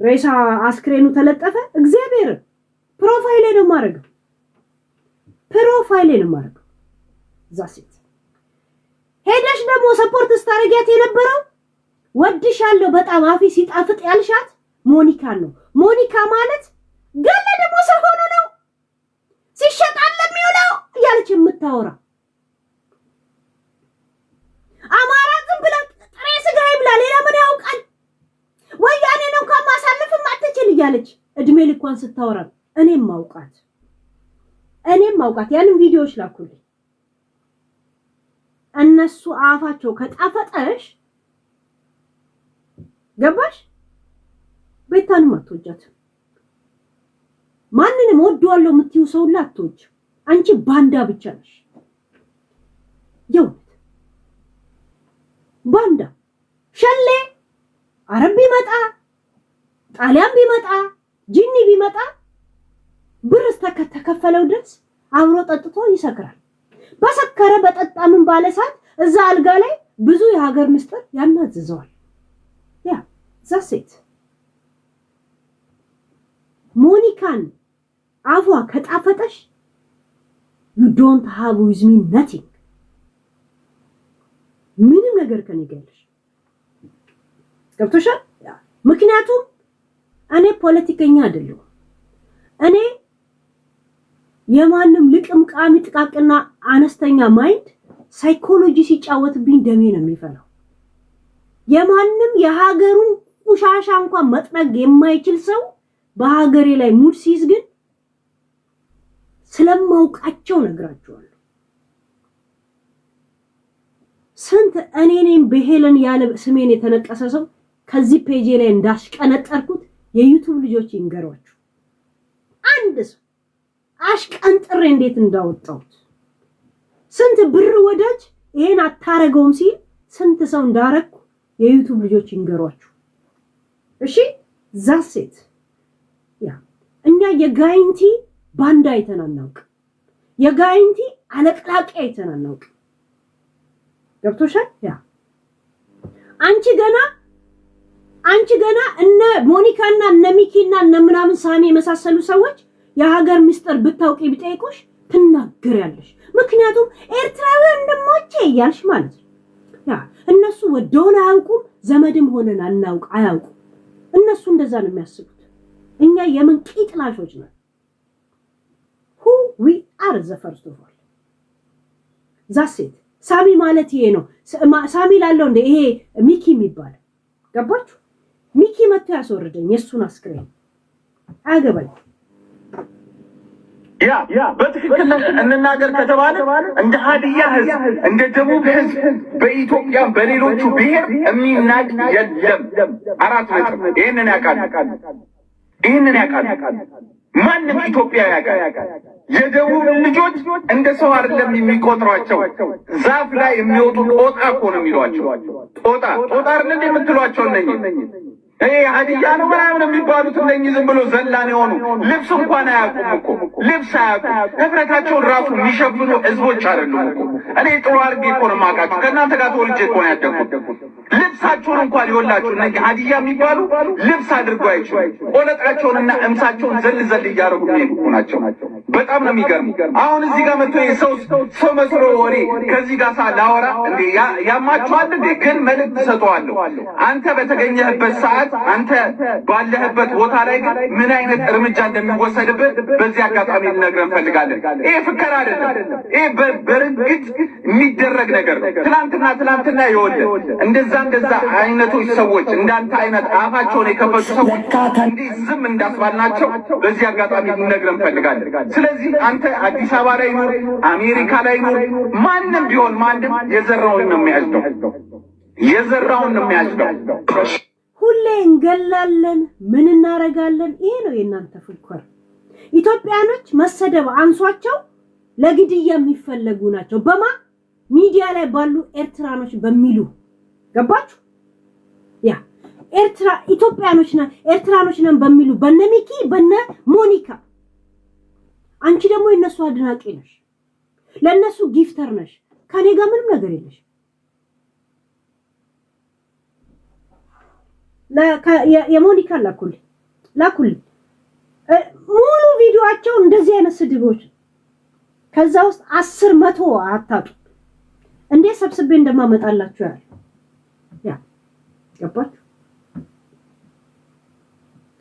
ሬሳ አስክሬኑ ተለጠፈ። እግዚአብሔር ፕሮፋይሌ ነው ማረገው ዛሴት ሄደሽ ደግሞ ሰፖርት ስታረጊያት የነበረው ወድሻለሁ በጣም አፊ ሲጣፍጥ ያልሻት ሞኒካ ነው። ሞኒካ ማለት ገለ ደግሞ ሰው ሆኖ ነው ሲሸጣል ለሚውለው ያለች የምታወራ አማራ ዝም ብላ ጥሬ ስጋ ይብላ ሌላ ምን ያውቃል ወያኔ ነው ከማሳለፍም አትችል እያለች እድሜ ልኳን ስታወራ እኔም ማውቃት ያንን ቪዲዮዎች ላኩልኝ። እነሱ አፋቸው ከጣፈጠሽ ገባሽ ቤታንም አትወጃት ማንንም ወደዋለሁ የምትይው ሰው ላትወጅ አንቺ ባንዳ ብቻ ነሽ። የውት ባንዳ ሸሌ አረብ ቢመጣ ጣሊያን ቢመጣ ጂኒ ቢመጣ ብር ተከፈለው ድረስ አብሮ ጠጥቶ ይሰክራል። በሰከረ በጠጣ ምን ባለሳት እዛ አልጋ ላይ ብዙ የሀገር ምስጢር ያናዝዘዋል። ያ ዛሴት ሞኒካን አፏ ከጣፈጠሽ you don't have with me nothing ምንም ነገር ከኔ ጋር የለሽ። ገብቶሻል? ምክንያቱም እኔ ፖለቲከኛ አይደለሁ። እኔ የማንም ልቅምቃሚ ጥቃቅና አነስተኛ ማይንድ ሳይኮሎጂ ሲጫወትብኝ ደሜ ነው የሚፈላው። የማንም የሀገሩን ቁሻሻ እንኳን መጥረግ የማይችል ሰው በሀገሬ ላይ ሙድ ሲይዝ ግን ስለማውቃቸው ነግራቸዋለሁ። ስንት እኔ ነኝ በሄለን ያለ ስሜን የተነቀሰ ሰው ከዚህ ፔጄ ላይ እንዳሽቀነጠርኩት የዩቲዩብ ልጆች ይንገሯችሁ። አንድ ሰው አሽቀንጥሬ እንዴት እንዳወጣሁት ስንት ብር ወዳጅ ይሄን አታረገውም ሲል ስንት ሰው እንዳረኩ የዩቲዩብ ልጆች ይንገሯችሁ። እሺ ዛሴት ያ እኛ የጋይንቲ ባንዳ አይተናናውቅ የጋይንቲ አለቅላቂ አይተናናውቅ። ገብቶሻል? ያ አንቺ ገና እነ ሞኒካና እነ ሚኪና እነ ምናምን ሳሚ የመሳሰሉ ሰዎች የሀገር ምስጢር ብታውቂ ቢጠይቁሽ ትናገሪያለሽ። ምክንያቱም ኤርትራዊ ወንድሞቼ እያልሽ ማለት ነው። ያ እነሱ ወደውን አያውቁም፣ ዘመድም ሆነን አያውቁም። እነሱ እንደዛ ነው የሚያስቡት። እኛ የምን ቂጥላሾች ነን? who we are the first of all ዛሴት ሳሚ ማለት ይሄ ነው። ሳሚ ላለው እንደ ይሄ ሚኪ የሚባል ገባችሁ? ሚኪ መጥቶ ያስወርደኝ የሱን አስክሬን አገባኝ። ያ በትክክል እንናገር ከተባለ እንደ ሀዲያ ህዝብ እንደ ደቡብ ህዝብ በኢትዮጵያ በሌሎቹ ብሔር የሚናቅ የለም። አራት ነጥብ። ይሄንን ያውቃል ማንም ኢትዮጵያ ያውቃል። የደቡብ ልጆች እንደ ሰው አይደለም የሚቆጥሯቸው። ዛፍ ላይ የሚወጡ ጦጣ እኮ ነው የሚሏቸው። ጦጣ አይደል የምትሏቸው እነኚህ ሀዲያ ነው ምናምን የሚባሉት እነኚህ ዝም ብሎ ዘላን የሆኑ ልብስ እንኳን አያውቁም እኮ ልብስ አያውቁም። ህብረታቸውን ራሱ የሚሸፍኑ ህዝቦች አይደሉም እኮ። እኔ ጥሩ አድርጌ እኮ ነው የማውቃቸው። ከእናንተ ጋር ተወልጄ እኮ ነው ያደግኩት። ልብሳቸውን እንኳን ይወላችሁ እነኚህ ሀዲያ የሚባሉ ልብስ አድርገው አይችሉም። ቆለጣቸውንና እምሳቸውን ዘል እያደረጉ የሚሄዱ ናቸው። በጣም ነው የሚገርም። አሁን እዚህ ጋር መጥቶ ሰው መስሎ ወሬ ከዚህ ጋር ላወራ እንዴ ያማችኋል እንዴ? ግን መልዕክት ሰጠዋለሁ። አንተ በተገኘህበት ሰዓት አንተ ባለህበት ቦታ ላይ ግን ምን አይነት እርምጃ እንደሚወሰድብህ በዚህ አጋጣሚ ልነግርህ እንፈልጋለን። ይሄ ፍከራ አይደለም። ይሄ በርግጥ የሚደረግ ነገር ነው። ትናንትና ይወልድ እንደዛ አይነቶች ሰዎች እንዳንተ አይነት አፋቸውን የከፈቱ ሰዎች እንዲህ ዝም እንዳስባልናቸው በዚህ አጋጣሚ ልነግርህ እንፈልጋለን። ስለዚህ አንተ አዲስ አበባ ላይ ኑር፣ አሜሪካ ላይ ኑር፣ ማንም ቢሆን ማንም የዘራውን ነው የሚያጭደው። ሁሌ እንገላለን፣ ምን እናረጋለን? ይሄ ነው የእናንተ ፍቅር። ኢትዮጵያኖች መሰደብ አንሷቸው ለግድያ የሚፈለጉ ናቸው። በማ ሚዲያ ላይ ባሉ ኤርትራኖች በሚሉ ገባችሁ? ያ ኤርትራኖች ነን በሚሉ በነ ሚኪ በነ ሞኒካ አንቺ ደግሞ የነሱ አድናቂ ነሽ፣ ለነሱ ጊፍተር ነሽ። ከኔ ጋር ምንም ነገር የለሽ። የሞኒካ ላኩልኝ ላኩልኝ ሙሉ ቪዲዮአቸው እንደዚህ አይነት ስድቦች ከዛ ውስጥ 10 መቶ አታጡ እንዴት ሰብስቤ እንደማመጣላችሁ ያለ ያ ገባችሁ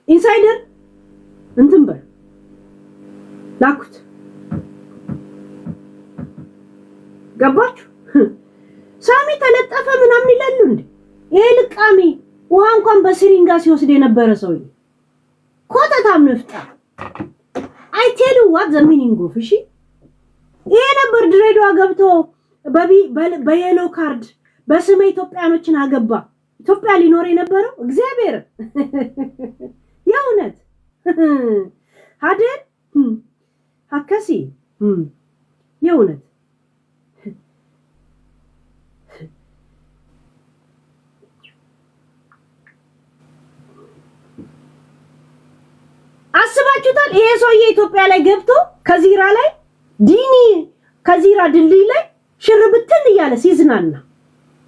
ኢንሳይደር እንትን በል ላኩት ገባችሁ ሳሚ ተለጠፈ ምናምን ይላሉ እንዴ ይሄ ልቃሚ ውሃ እንኳን በሲሪንጋ ሲወስድ የነበረ ሰውዬ ኮተታም ነፍጣ አይ ቴል ዩ ዋት ዘ ሚኒንግ ኦፍ እሺ ይሄ ነበር ድሬዳዋ ገብቶ በየሎ ካርድ በስመ ኢትዮጵያኖችን አገባ ኢትዮጵያ ሊኖር የነበረው እግዚአብሔር የእውነት አይደል አከሲ የእውነት አስባችሁታል ይሄ ሰውዬ ኢትዮጵያ ላይ ገብቶ ከዚራ ላይ ዲኒ ከዚራ ድልድይ ላይ ሽርብትን እያለ ሲዝናና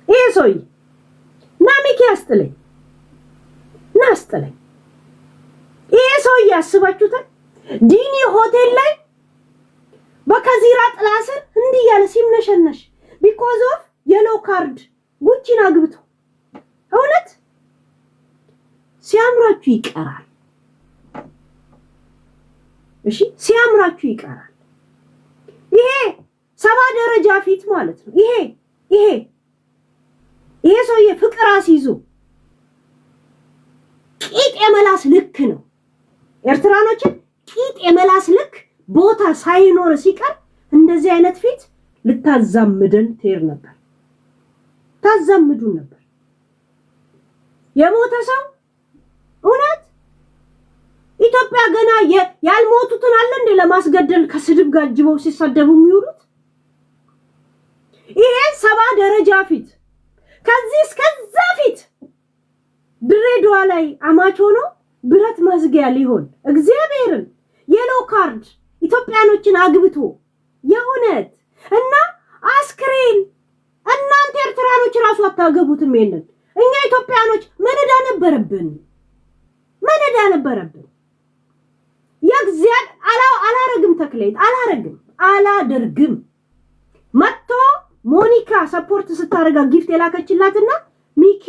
ይሄ ሰውዬ ናሚኪ አስጥለኝ ናስጥለኝ ይሄ ሰውዬ አስባችሁታል ዲኒ ሆቴል ላይ በከዚራ ጥላ ስር እንዲህ እያለ ሲምነሸነሽ ቢኮዝ ኦፍ የሎ ካርድ ጉቺን አግብቶ እውነት ሲያምራችሁ ይቀራል እሺ ሲያምራችሁ ይቀራል ይሄ 7 ደረጃ ፊት ማለት ነው ይሄ ሰውዬ ፍቅር አስይዞ ቂጥ የመላስ ልክ ነው ኤርትራኖችን ቂጥ የመላስ ልክ ቦታ ሳይኖር ሲቀር እንደዚህ አይነት ፊት ልታዛምደን ትሄድ ነበር ታዛምዱ ነበር የሞተ ሰው እውነት ኢትዮጵያ ገና ያልሞቱትን አለ እንደ ለማስገደል ከስድብ ጋር ጅበው ሲሰደቡ የሚውሉት ይሄ 7 ደረጃ ፊት ከዚህ እስከዛ ፊት ድሬዳዋ ላይ አማች ሆኖ ብረት መዝጊያ ሊሆን እግዚአብሔርን የሎ ካርድ ኢትዮጵያኖችን አግብቶ የእውነት እና አስክሬን እናንተ ኤርትራኖች ራሱ አታገቡትም ይሄንን እኛ ኢትዮጵያኖች መነዳ ነበረብን የግዚአብሔር አላረግም ተክሌት አላደርግም መጥቶ ሞኒካ ሰፖርት ስታረጋ ጊፍት የላከችላትና ሚኪ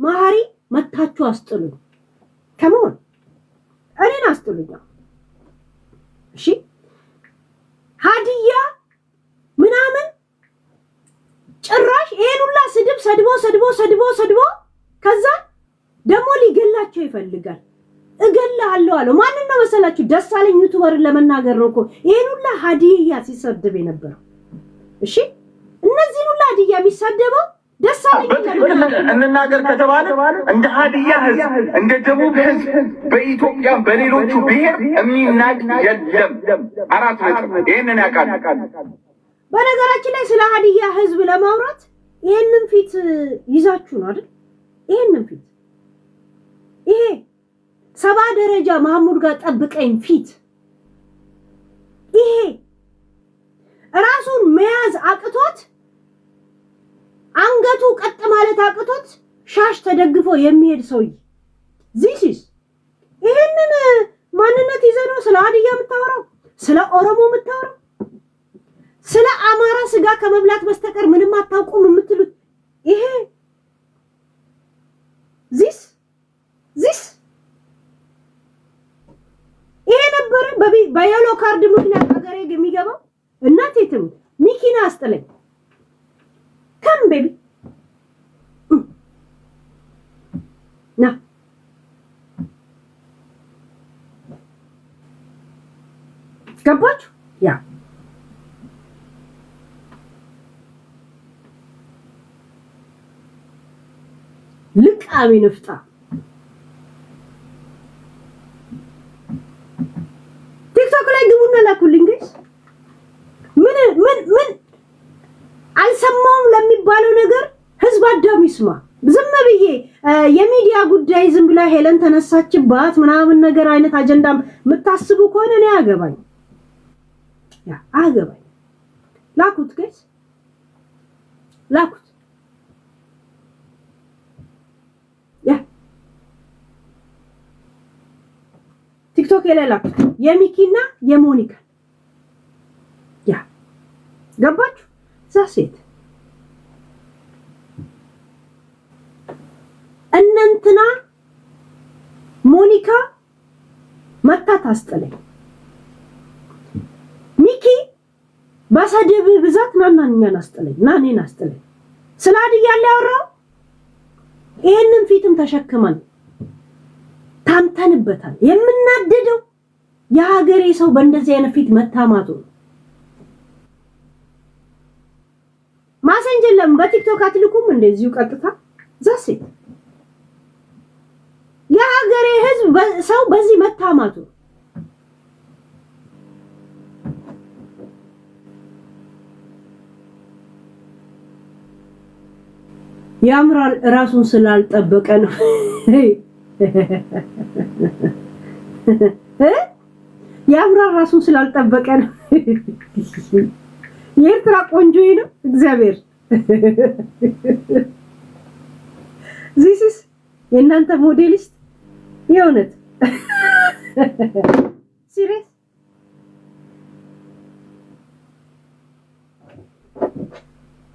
ማሃሪ መታችሁ አስጥሉኝ ከመሆን እኔን አስጥሉኝ እሺ ሀዲያ ምናምን ጭራሽ ይሄን ሁላ ስድብ ሰድቦ ከዛ ደግሞ ሊገላቸው ይፈልጋል እገላለሁ አለው ማንን ነው መሰላችሁ ደሳለኝ ዩቲዩበርን ለመናገር ነው እኮ ይሄን ሁላ ሀዲያ ሲሰድብ የነበረው እሺ እነዚህ ሁላ ሀዲያ የሚሰደበው ደሳለኝ እንናገር ከተባለ እንደ ሀዲያ ህዝብ እንደ ደቡብ ህዝብ በኢትዮጵያ በሌሎቹ ብሔር የሚናቅ የለም 4 ነጥብ ይሄንን ያውቃል በነገራችን ላይ ስለ ሀዲያ ህዝብ ለማውራት ይሄንን ፊት ይዛችሁ ነው አይደል ይሄንን ፊት ይሄ 7 ደረጃ ማህሙድ ጋር ጠብቀኝ ፊት ይሄ ራሱን መያዝ አቅቶት አንገቱ ቀጥ ማለት አቅቶት ሻሽ ተደግፎ የሚሄድ ሰውዬ ዚስ ይሄንን ማንነት ይዘነው ስለ ሀዲያ የምታወራው ስለ ኦሮሞ የምታወራው ስለ አማራ ስጋ ከመብላት በስተቀር ምንም አታውቁም የምትሉት ይሄ ዚስ ይሄ ነበር በየሎ ካርድ ምክንያት ሀገሬ የሚገባው እናቴትም ሚኪና አስጥለኝ ከም ቤቢ ና ገባችሁ ያ ልቃሚ ንፍጣ ቲክቶክ ላይ ግቡና ላኩልኝ ጋይስ ምን አልሰማውም ለሚባለው ነገር ህዝብ አዳም ይስማ ዝም ብዬ የሚዲያ ጉዳይ ዝም ብላ ሄለን ተነሳችባት ምናምን ነገር አይነት አጀንዳ የምታስቡ ከሆነ እኔ አገባኝ ላኩት ጋይስ ላኩት ቲክቶክ ላይ ላኩት የሚኪና የሞኒካ ያ ገባችሁ ዛሴት እናንተና ሞኒካ መታ ታስጠለኝ ሚኪ በሰደብ ብዛት ናናኛን አስጠለኝ ናኔን አስጠለኝ ስላድያ ያወራው ይሄንን ፊትም ተሸክመን ታምተንበታል የምናደደው የሀገሬ ሰው በእንደዚህ አይነት ፊት መታማቱ ማሰንጀለም በቲክቶክ አትልኩም እንደዚሁ ቀጥታ ዛሴት የሀገሬ ህዝብ ሰው በዚህ መታማቱ ያምራል ራሱን ስላልጠበቀ ነው ያምራል ራሱን ስላልጠበቀ ነው የኤርትራ ቆንጆ ነው እግዚአብሔር this is የእናንተ ሞዴሊስት የእውነት ሲሪየስ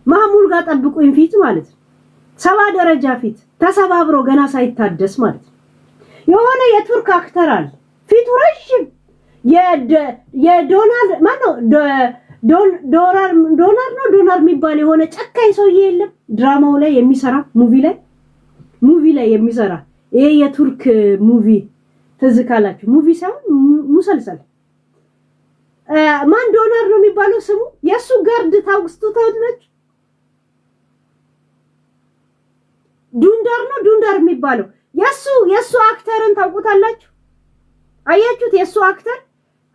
ማሙል ጋር ጠብቁኝ ፊት ማለት ነው 70 ደረጃ ፊት ተሰባብሮ ገና ሳይታደስ ማለት ነው የሆነ የቱርክ አክተር አለ ፊቱ ረጅም የዶናልድ ማነው ዶናር የሚባል የሆነ ጨካኝ ሰውዬ የለም ድራማው ላይ የሚሰራ ሙቪ ላይ የሚሰራ ይሄ የቱርክ ሙቪ ተዝካላችሁ ሙቪ ሳይሆን ሙሰልሰል ማን ዶናር ነው የሚባለው ስሙ የሱ ጋርድ ታውቁታላችሁ ዱንዳር የሚባለው የሱ አክተርን ታውቁታላችሁ አያችሁት የሱ አክተር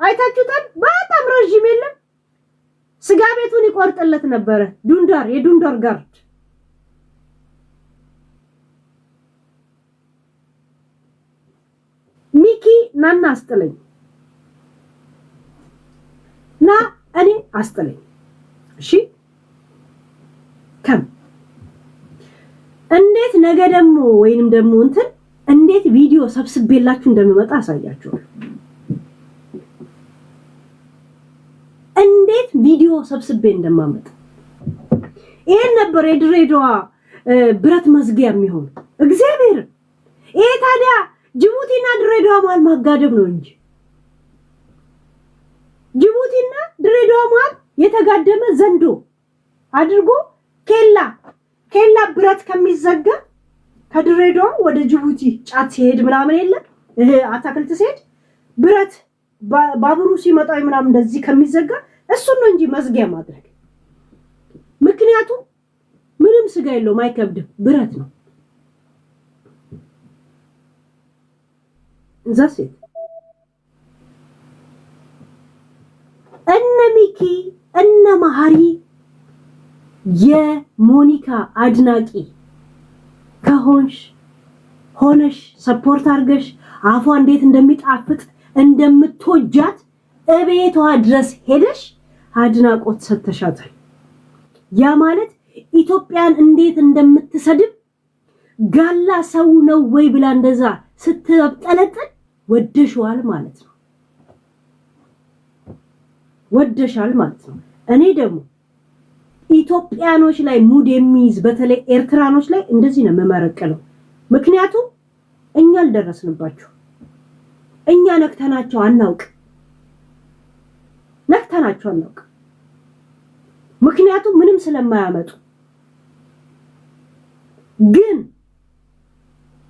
አይታችሁታል በጣም ረጅም የለም ስጋ ቤቱን ይቆርጥለት ነበር የዱንዳር ጋርድ ሚኪ ናና አስጥለኝ ና እኔ አስጥለኝ እሺ ከም እንዴት ነገ ደግሞ ወይንም ደግሞ እንዴት ቪዲዮ ሰብስቤላችሁ እንደምመጣ አሳያችኋለሁ እንዴት ቪዲዮ ሰብስቤ እንደማመጣ ይሄን ነበር የድሬዳዋ ብረት መዝጊያ የሚሆን እግዚአብሔር ይሄ ታዲያ ጅቡቲና ድሬዳዋ ማል ማጋደም ነው እንጂ ጅቡቲና ድሬዳዋ ማል የተጋደመ ዘንዶ አድርጎ ኬላ ብረት ከሚዘጋ ከድሬዳዋ ወደ ጅቡቲ ጫት ሲሄድ ምናምን የለም እህ አታክልት ሲሄድ ብረት ባቡሩ ሲመጣ ምናምን እንደዚህ ከሚዘጋ እሱ ነው እንጂ መዝጊያ ማድረግ ምክንያቱም ምንም ስጋ የለውም አይከብድም ብረት ነው ዛሴት እነ ሚኪ እነ ማሃሪ የሞኒካ አድናቂ ሆነሽ ሰፖርት አርገሽ አፏ እንዴት እንደሚጣፍጥ እንደምትወጃት እቤቷ ድረስ ሄደሽ አድናቆት ሰተሻታል ያ ማለት ኢትዮጵያን እንዴት እንደምትሰድብ ጋላ ሰው ነው ወይ ብላ እንደዛ ስትጠለጥል ወደሽዋል ማለት ነው እኔ ደግሞ ኢትዮጵያኖች ላይ ሙድ የሚይዝ በተለይ ኤርትራኖች ላይ እንደዚህ ነው መመረቀለው ምክንያቱም እኛ አልደረስንባቸው እኛ ነክተናቸው አናውቅ ምክንያቱም ምንም ስለማያመጡ ግን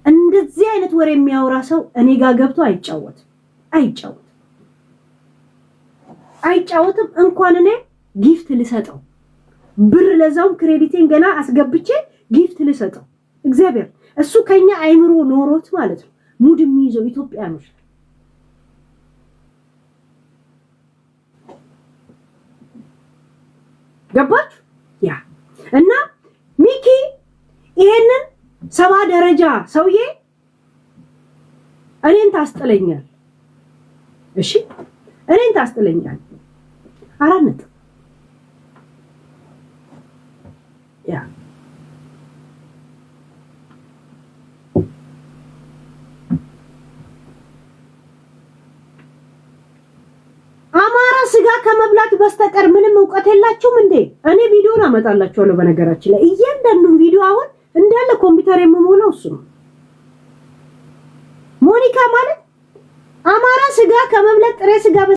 እንደዚህ አይነት ወሬ የሚያወራ ሰው እኔ ጋር ገብቶ አይጫወትም እንኳን እኔ ጊፍት ልሰጠው ብር ለዛውም ክሬዲቴን ገና አስገብቼ ጊፍት ልሰጠው እግዚአብሔር እሱ ከኛ አይምሮ ኖሮት ማለት ነው ሙድ የሚይዘው ኢትዮጵያኖች ገባችሁ ያ እና ሚኪ ይሄንን 70 ደረጃ ሰውዬ እኔን ታስጥለኛል እሺ እኔን ታስጥለኛል አራነት ያ ስጋ ከመብላት በስተቀር ምንም ዕውቀት የላችሁም እንዴ? እኔ ቪዲዮን አመጣላችኋለሁ። በነገራችን ላይ እያንዳንዱን ቪዲዮ አሁን እንዳለ ኮምፒውተር የምሞላው እሱ ነው። ሞኒካ ማለት አማራ ስጋ ከመብላት ጥሬ ስጋ